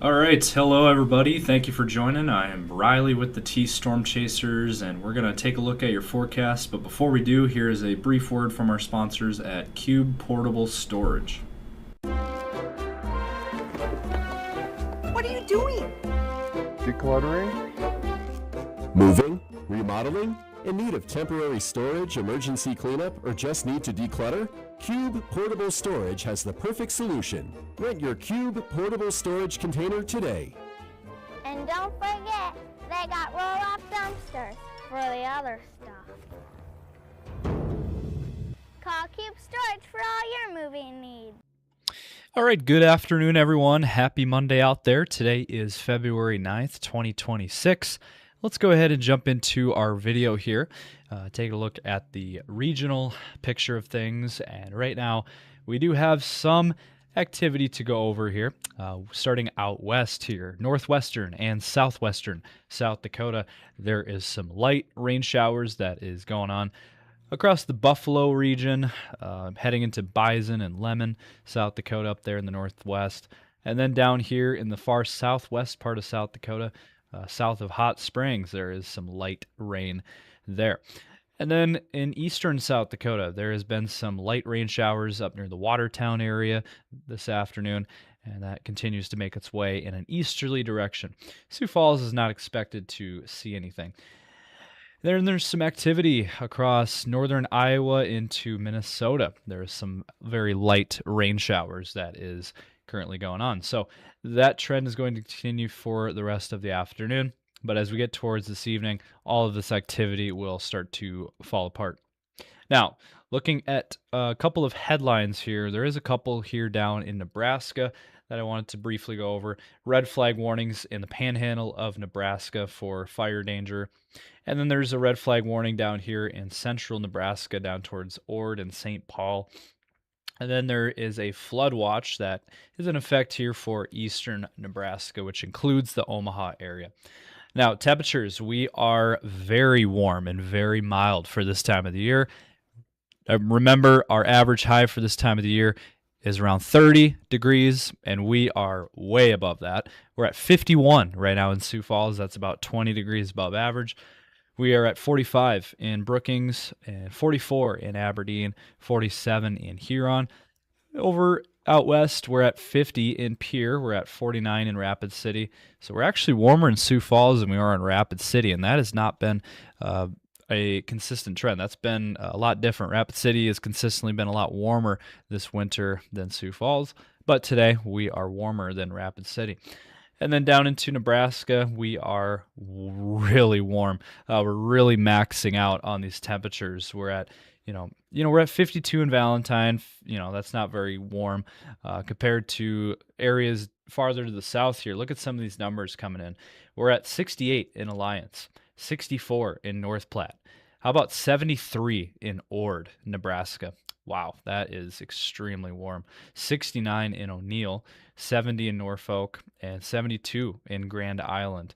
All right, hello everybody. Thank you for joining. I am Riley with the T Storm Chasers, and we're going to take a look at your forecast. But before we do, here is a brief word from our sponsors at Cube Portable Storage. What are you doing? Decluttering? Moving? Remodeling? In need of temporary storage, emergency cleanup, or just need to declutter? Cube Portable Storage has the perfect solution. Rent your Cube Portable Storage container today. And don't forget, they got roll-off dumpsters for the other stuff. Call Cube Storage for all your moving needs. All right, good afternoon, everyone. Happy Monday out there. Today is February 9th, 2026. Let's go ahead and jump into our video here. Take a look at the regional picture of things. And right now, we do have some activity to go over here. Starting out west here, northwestern and southwestern South Dakota, there is some light rain showers that is going on across the Buffalo region, heading into Bison and Lemon, South Dakota up there in the northwest. And then down here in the far southwest part of South Dakota, south of Hot Springs, there is some light rain there. And then in eastern South Dakota, there has been some light rain showers up near the Watertown area this afternoon, and that continues to make its way in an easterly direction. Sioux Falls is not expected to see anything. There's some activity across northern Iowa into Minnesota. There's some very light rain showers that is currently going on. So that trend is going to continue for the rest of the afternoon. But as we get towards this evening, all of this activity will start to fall apart. Now, looking at a couple of headlines here, there is a couple here down in Nebraska that I wanted to briefly go over. Red flag warnings in the panhandle of Nebraska for fire danger. And then there's a red flag warning down here in central Nebraska down towards Ord and St. Paul. And then there is a flood watch that is in effect here for eastern Nebraska, which includes the Omaha area. Now, temperatures, we are very warm and very mild for this time of the year. Remember, our average high for this time of the year is around 30 degrees, and we are way above that. We're at 51 right now in Sioux Falls. That's about 20 degrees above average. We are at 45 in Brookings, and 44 in Aberdeen, 47 in Huron. Over out west, we're at 50 in Pierre. We're at 49 in Rapid City. So we're actually warmer in Sioux Falls than we are in Rapid City, and that has not been a consistent trend. That's been a lot different. Rapid City has consistently been a lot warmer this winter than Sioux Falls, but today we are warmer than Rapid City. And then down into Nebraska, we are really warm. We're really maxing out on these temperatures. We're at, we're at 52 in Valentine. That's not very warm compared to areas farther to the south here. Look at some of these numbers coming in. We're at 68 in Alliance, 64 in North Platte. How about 73 in Ord, Nebraska? Wow, that is extremely warm. 69 in O'Neill, 70 in Norfolk, and 72 in Grand Island.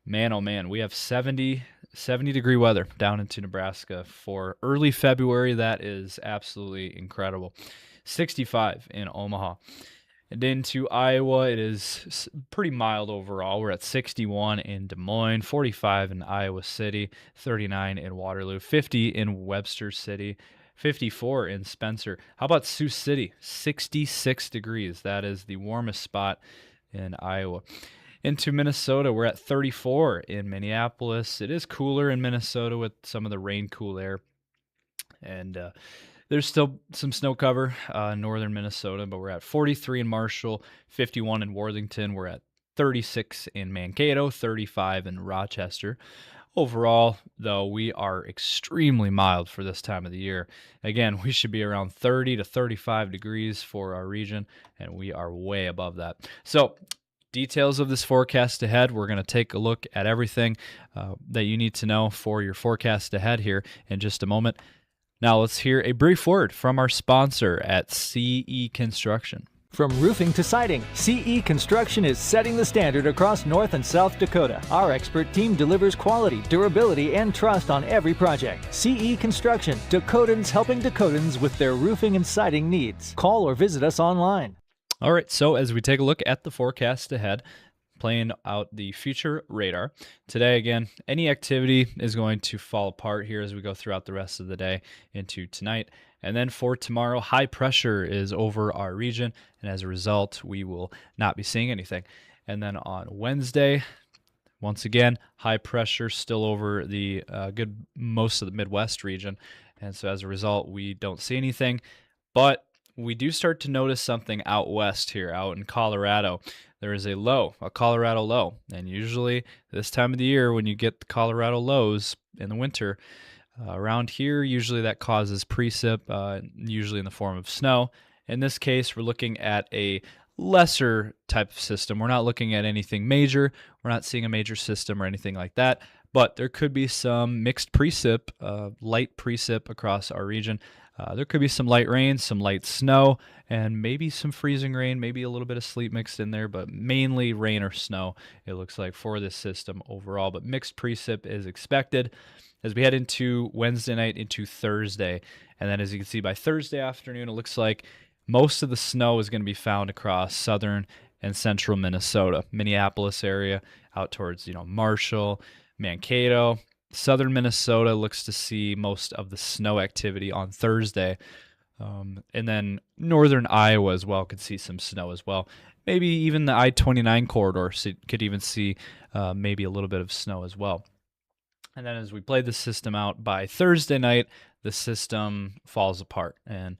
Man, oh man, we have 70 degree weather down into Nebraska for early February. That is absolutely incredible. 65 in Omaha. And into Iowa, it is pretty mild overall. We're at 61 in Des Moines, 45 in Iowa City, 39 in Waterloo, 50 in Webster City, 54 in Spencer. How about Sioux City? 66 degrees. That is the warmest spot in Iowa. Into Minnesota, we're at 34 in Minneapolis. It is cooler in Minnesota with some of the rain cool air. And there's still some snow cover in northern Minnesota, but we're at 43 in Marshall, 51 in Worthington. We're at 36 in Mankato, 35 in Rochester. Overall, though, we are extremely mild for this time of the year. Again, we should be around 30 to 35 degrees for our region, and we are way above that. So, details of this forecast ahead, we're going to take a look at everything that you need to know for your forecast ahead here in just a moment. Now, let's hear a brief word from our sponsor at CE Construction. From roofing to siding, CE Construction is setting the standard across North and South Dakota. Our expert team delivers quality, durability, and trust on every project. CE Construction, Dakotans helping Dakotans with their roofing and siding needs. Call or visit us online. All right, so as we take a look at the forecast ahead, playing out the future radar. Today, again, any activity is going to fall apart here as we go throughout the rest of the day into tonight. And then for tomorrow, high pressure is over our region, and as a result, we will not be seeing anything. And then on Wednesday, once again, high pressure still over the most of the Midwest region, and so as a result, we don't see anything. But we do start to notice something out west here, out in Colorado. There is a low, a Colorado low, and usually this time of the year when you get the Colorado lows in the winter, around here, usually that causes precip, usually in the form of snow. In this case, we're looking at a lesser type of system. We're not looking at anything major. We're not seeing a major system or anything like that, but there could be some mixed precip, light precip across our region. There could be some light rain, some light snow, and maybe some freezing rain, maybe a little bit of sleet mixed in there, but mainly rain or snow, it looks like, for this system overall. But mixed precip is expected as we head into Wednesday night into Thursday. And then as you can see, by Thursday afternoon, it looks like most of the snow is going to be found across southern and central Minnesota, Minneapolis area, out towards, Marshall, Mankato. Southern Minnesota looks to see most of the snow activity on Thursday. And then northern Iowa as well could see some snow as well. Maybe even the I-29 corridor could even see maybe a little bit of snow as well. And then as we play the system out by Thursday night, the system falls apart and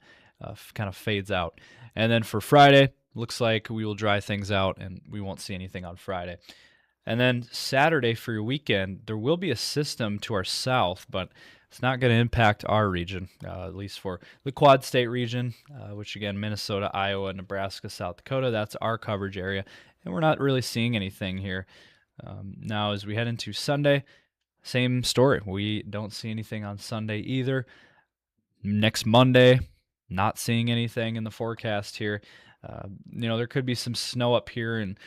kind of fades out. And then for Friday, looks like we will dry things out and we won't see anything on Friday. And then Saturday for your weekend, there will be a system to our south, but it's not going to impact our region, at least for the Quad State region, which again, Minnesota, Iowa, Nebraska, South Dakota, that's our coverage area. And we're not really seeing anything here. Now, as we head into Sunday, same story. We don't see anything on Sunday either. Next Monday, not seeing anything in the forecast here. There could be some snow up here in,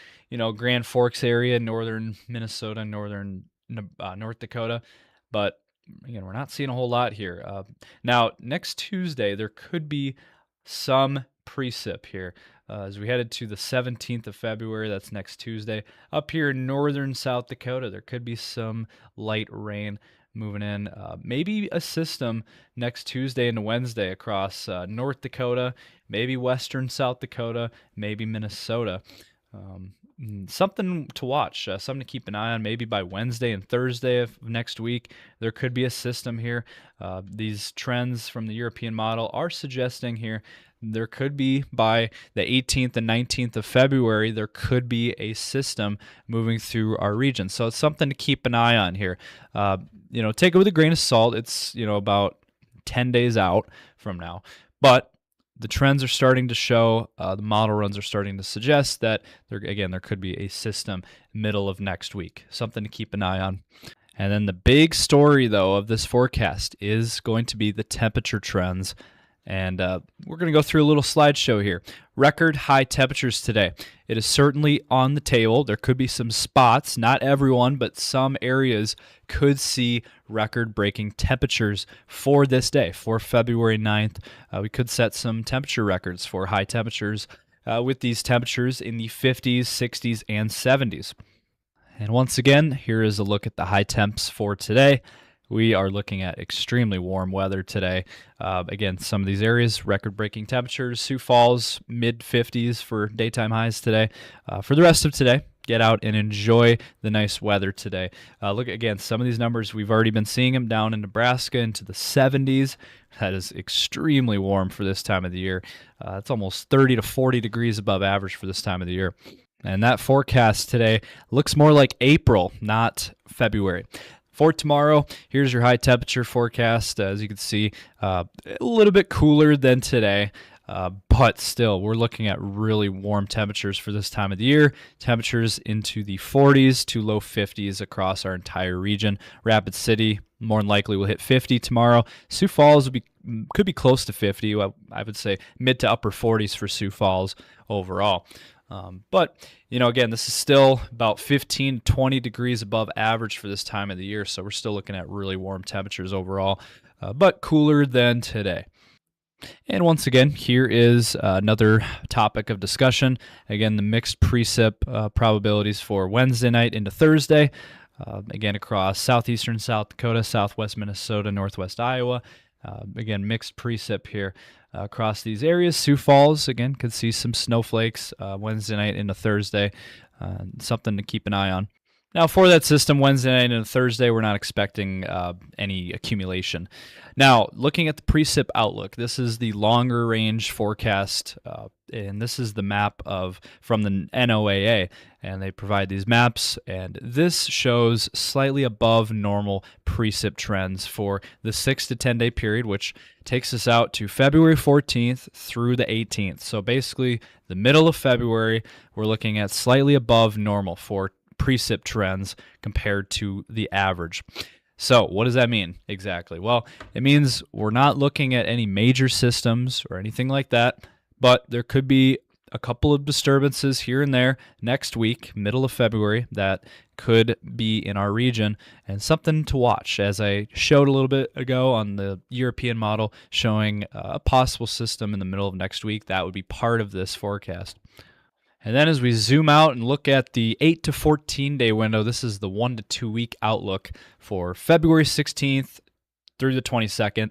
Grand Forks area, northern Minnesota, northern North Dakota, but again, we're not seeing a whole lot here. Now, next Tuesday, there could be some precip here. As we headed to the 17th of February, that's next Tuesday, up here in northern South Dakota, there could be some light rain moving in. Maybe a system next Tuesday and Wednesday across North Dakota, maybe western South Dakota, maybe Minnesota. Something to watch, something to keep an eye on. Maybe by Wednesday and Thursday of next week, there could be a system here. These trends from the European model are suggesting here there could be by the 18th and 19th of February, there could be a system moving through our region. So it's something to keep an eye on here. Take it with a grain of salt. It's, about 10 days out from now. But the trends are starting to show, the model runs are starting to suggest that, there could be a system middle of next week. Something to keep an eye on. And then the big story, though, of this forecast is going to be the temperature trends. And we're going to go through a little slideshow here. Record high temperatures today. It is certainly on the table. There could be some spots, not everyone, but some areas could see record-breaking temperatures for this day, for February 9th. We could set some temperature records for high temperatures with these temperatures in the 50s, 60s, and 70s. And once again, here is a look at the high temps for today. We are looking at extremely warm weather today. Again, some of these areas, record-breaking temperatures. Sioux Falls, mid-50s for daytime highs today. For the rest of today, get out and enjoy the nice weather today. Look, again, some of these numbers, we've already been seeing them down in Nebraska into the 70s. That is extremely warm for this time of the year. It's almost 30 to 40 degrees above average for this time of the year. And that forecast today looks more like April, not February. For tomorrow, here's your high temperature forecast. As you can see, a little bit cooler than today, but still, we're looking at really warm temperatures for this time of the year. Temperatures into the 40s to low 50s across our entire region. Rapid City, more than likely, will hit 50 tomorrow. Sioux Falls could be close to 50. I would say mid to upper 40s for Sioux Falls overall. But, again, this is still about 15, 20 degrees above average for this time of the year, so we're still looking at really warm temperatures overall, but cooler than today. And once again, here is another topic of discussion. Again, the mixed precip probabilities for Wednesday night into Thursday. Again, across southeastern South Dakota, southwest Minnesota, northwest Iowa. Again, mixed precip here across these areas. Sioux Falls, again, could see some snowflakes Wednesday night into Thursday. Something to keep an eye on. Now, for that system, Wednesday night and Thursday, we're not expecting any accumulation. Now, looking at the precip outlook, this is the longer range forecast, and this is the map from the NOAA, and they provide these maps, and this shows slightly above normal precip trends for the 6 to 10 day period, which takes us out to February 14th through the 18th. So basically, the middle of February, we're looking at slightly above normal for precip trends compared to the average. So what does that mean exactly? Well, it means we're not looking at any major systems or anything like that, but there could be a couple of disturbances here and there next week, middle of February, that could be in our region, and something to watch. As I showed a little bit ago on the European model showing a possible system in the middle of next week, that would be part of this forecast. And then as we zoom out and look at the 8 to 14 day window, this is the 1 to 2 week outlook for February 16th through the 22nd.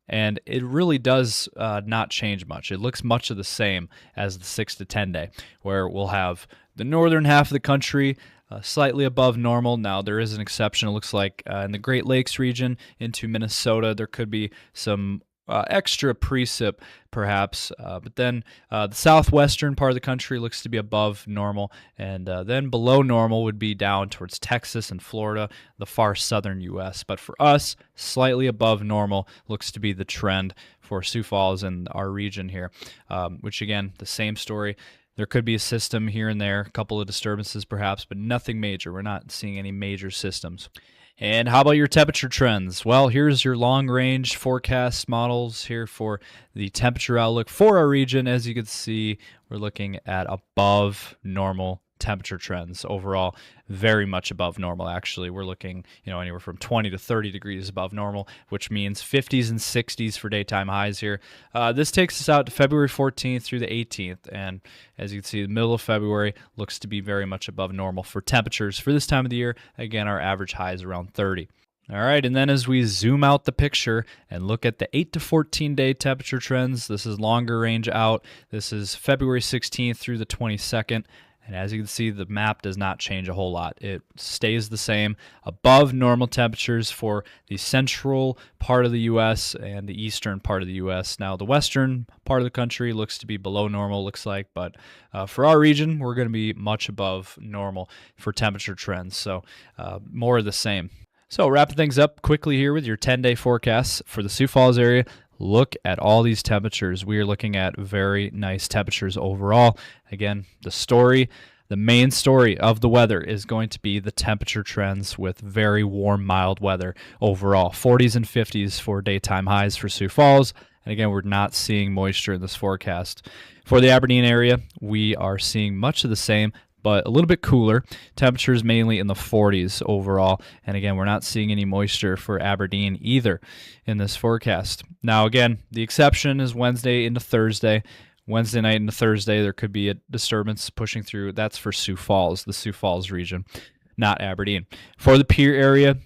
And it really does not change much. It looks much of the same as the 6 to 10 day, where we'll have the northern half of the country slightly above normal. Now, there is an exception. It looks like in the Great Lakes region into Minnesota, there could be some extra precip, perhaps, but then the southwestern part of the country looks to be above normal, and then below normal would be down towards Texas and Florida, the far southern U.S. But for us, slightly above normal looks to be the trend for Sioux Falls and our region here, which again, the same story. There could be a system here and there, a couple of disturbances perhaps, but nothing major. We're not seeing any major systems. And how about your temperature trends? Well, here's your long-range forecast models here for the temperature outlook for our region. As you can see, we're looking at above normal temperature trends overall, very much above normal. Actually, we're looking, anywhere from 20 to 30 degrees above normal, which means 50s and 60s for daytime highs here. This takes us out to February 14th through the 18th, and as you can see, the middle of February looks to be very much above normal for temperatures for this time of the year. Again, our average high is around 30. All right, and then as we zoom out the picture and look at the 8 to 14 day temperature trends, this is longer range out. This is February 16th through the 22nd. And as you can see, the map does not change a whole lot. It stays the same, above normal temperatures for the central part of the U.S. and the eastern part of the U.S. Now, the western part of the country looks to be below normal, looks like, but for our region, we're going to be much above normal for temperature trends, so more of the same. So wrapping things up quickly here with your 10-day forecasts for the Sioux Falls area. Look at all these temperatures. We are looking at very nice temperatures overall. Again, the main story of the weather is going to be the temperature trends with very warm, mild weather overall. 40s and 50s for daytime highs for Sioux Falls. And again, we're not seeing moisture in this forecast. For the Aberdeen area, we are seeing much of the same, but a little bit cooler. Temperatures mainly in the 40s overall. And again, we're not seeing any moisture for Aberdeen either in this forecast. Now, again, the exception is Wednesday into Thursday. Wednesday night into Thursday, there could be a disturbance pushing through. That's for Sioux Falls, the Sioux Falls region, not Aberdeen. For the Pierre area,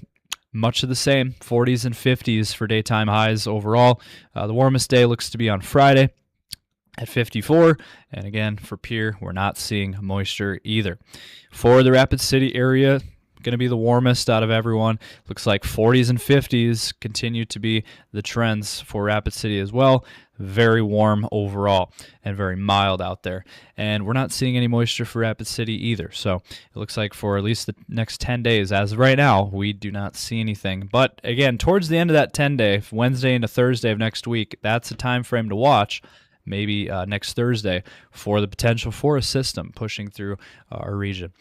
much of the same, 40s and 50s for daytime highs overall. The warmest day looks to be on Friday at 54, and again for Pierre, we're not seeing moisture either. For the Rapid City area, going to be the warmest out of everyone. Looks like 40s and 50s continue to be the trends for Rapid City as well. Very warm overall and very mild out there. And we're not seeing any moisture for Rapid City either. So it looks like for at least the next 10 days, as of right now, we do not see anything. But again, towards the end of that 10-day, Wednesday into Thursday of next week, that's a time frame to watch. Maybe next Thursday for the potential for a system pushing through our region.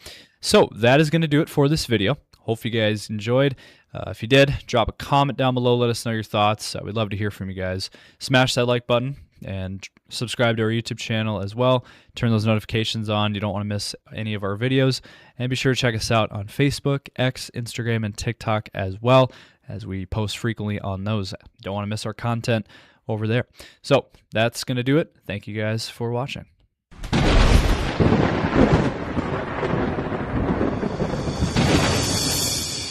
So that is going to do it for this video. Hope you guys enjoyed. If you did, drop a comment down below. Let us know your thoughts. We'd love to hear from you guys. Smash that like button and subscribe to our YouTube channel as well. Turn those notifications on. You don't want to miss any of our videos. And be sure to check us out on Facebook, X, Instagram, and TikTok as well, as we post frequently on those. Don't want to miss our content. over there. So that's going to do it. Thank you guys for watching.